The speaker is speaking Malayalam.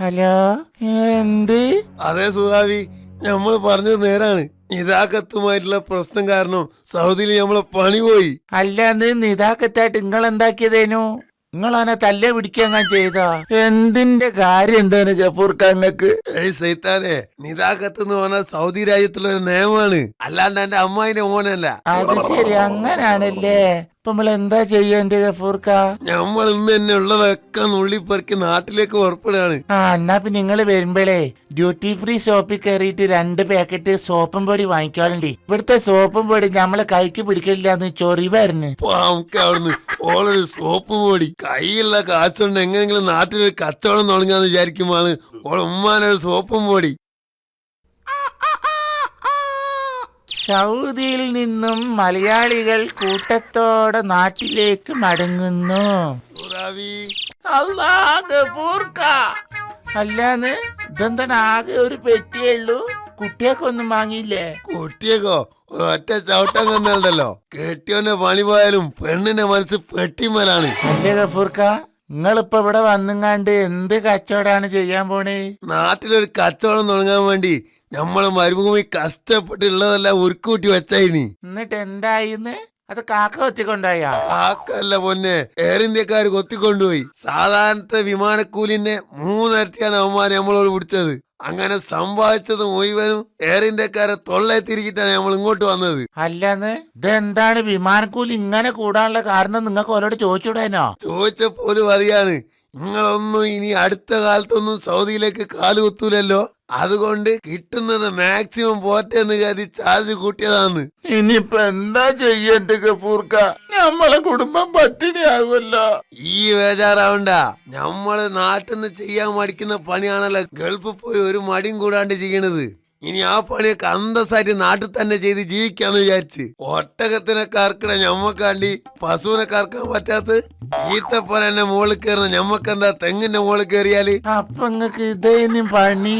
ഹലോ, എന്ത്? അതെ സൂറാവി, ഞമ്മള് പറഞ്ഞത് നേരാണ്. നിതാക്കത്തുമായിട്ടുള്ള പ്രശ്നം കാരണം സൗദിയിൽ നമ്മളെ പണി പോയി. അല്ലാന്ന് നിതാക്കത്തായിട്ട് നിങ്ങൾ എന്താക്കിയതേനു? നിങ്ങളവനെ തല്ലേ പിടിക്കാൻ ചെയ്താ? എന്തിന്റെ കാര്യം എന്താണ് ഗഫൂർക്കാങ്ങൾക്ക്? സൈത്താനെ, നിതാക്കത്ത് എന്ന് പറഞ്ഞാൽ സൗദി രാജ്യത്തുള്ള ഒരു നിയമമാണ്, അല്ലാണ്ട് എന്റെ അമ്മായിന്റെ മോനല്ല. അത് ശരി, അങ്ങനാണല്ലേ. ഇപ്പൊ നമ്മൾ എന്താ ചെയ്യാ എന്റെ ഗഫൂർക്ക? നമ്മൾ ഇന്ന് തന്നെ ഉള്ളതൊക്കെ നുള്ളിപ്പെറുക്കി നാട്ടിലേക്ക് പുറപ്പെടുകയാണ്. എന്നാ പിന്നെ നിങ്ങള് വരുമ്പോഴേ ഡ്യൂട്ടി ഫ്രീ ഷോപ്പിൽ കയറിയിട്ട് 2 പാക്കറ്റ് സോപ്പും പൊടി വാങ്ങിക്കാളുണ്ട്. ഇവിടുത്തെ സോപ്പും പൊടി നമ്മളെ കൈക്ക് പിടിക്കില്ലാന്ന് ചൊറിവായിരുന്നു. നമുക്ക് അവിടുന്ന് ഓളൊരു സോപ്പ് പൊടി കയ്യിലുള്ള കാശുകൊണ്ട് എങ്ങനെങ്കിലും നാട്ടിലൊരു കച്ചവടം തുടങ്ങാന്ന് വിചാരിക്കുമ്പോഴാണ് ഓളെ ഉമ്മാനൊരു സോപ്പും പൊടി. സൗദിയിൽ നിന്നും മലയാളികൾ കൂട്ടത്തോടെ നാട്ടിലേക്ക് മടങ്ങുന്നു. അല്ലാന്ന് ഇതെന്താണ് ആകെ ഒരു പെട്ടിയേ ഉള്ളൂ? കുട്ടിയൊക്കെ വാങ്ങിയില്ലേ? കുട്ടിയേക്കോ ഒറ്റ ചവിട്ടം കണ്ടല്ലോ. കെട്ടിയോന്റെ പണി പോയാലും പെണ്ണിന്റെ മനസ്സ് പെട്ടിമലാണ്. അല്ലേ ഗഫൂർക്ക, നിങ്ങളിപ്പോ ഇവിടെ വന്നുങ്ങാണ്ട് എന്ത് കച്ചവടാണ് ചെയ്യാൻ പോണേ? നാട്ടിലൊരു കച്ചവടം തുടങ്ങാൻ വേണ്ടി നമ്മള് മരുഭൂമി കഷ്ടപ്പെട്ടുള്ളതെല്ലാം ഉരുക്കൂട്ടി വെച്ചായിനി. എന്നിട്ട് എന്തായിന്ന്? അത് കാക്ക കൊത്തിക്കൊണ്ടായാ? കാക്കല്ല പൊന്നെ, എയർ ഇന്ത്യക്കാര് കൊത്തിക്കൊണ്ടുപോയി. സാധാരണത്തെ വിമാനക്കൂലിന്റെ 3 ഇരട്ടിയാണ് അവന്മാര് നമ്മളോട് പിടിച്ചത്. അങ്ങനെ സമ്പാദിച്ചത് മുഴുവനും എയർ ഇന്ത്യക്കാരെ തൊള്ളയെ തിരികിട്ടാണ് നമ്മൾ ഇങ്ങോട്ട് വന്നത്. അല്ലാന്ന് ഇതെന്താണ് വിമാനക്കൂലി ഇങ്ങനെ കൂടാനുള്ള കാരണം? നിങ്ങൾക്ക് ഓരോട് ചോദിച്ചൂടാനോ? ചോദിച്ചപ്പോലും അറിയാണ്, നിങ്ങളൊന്നും ഇനി അടുത്ത കാലത്തൊന്നും സൗദിയിലേക്ക് കാല് കുത്തൂലല്ലോ, അതുകൊണ്ട് കിട്ടുന്നത് മാക്സിമം പോറ്റെന്ന് കരുതി ചാർജ് കൂട്ടിയതാണ്. ഇനിയിപ്പൊ എന്താ ചെയ്യണ്ട ഗഫൂർക്ക? നമ്മളെ കുടുംബം പട്ടിണിയാകുമല്ലോ. ഈ ബേജാറാവണ്ട, നമ്മള് നാട്ടിൽ നിന്ന് ചെയ്യാൻ മടിക്കുന്ന പണിയാണല്ലോ ഗൾഫിൽ പോയി ഒരു മടിയും കൂടാണ്ട് ചെയ്യണത്. ഇനി ആ പണിയൊക്കെ അന്തസ്സായിട്ട് നാട്ടിൽ തന്നെ ചെയ്ത് ജീവിക്കാന്ന് വിചാരിച്ച്. ഒട്ടകത്തിനെ കറക്കണ ഞമ്മക്കാണ്ടി പശുവിനെ കറക്കാൻ പറ്റാത്ത ഈത്തപ്പന എന്നെ മുകളിൽ കയറുന്ന ഞമ്മക്കെന്താ തെങ്ങിന്റെ മുകളിൽ കയറിയാല്? അപ്പൊ നിങ്ങക്ക് ഇതേനും പണി?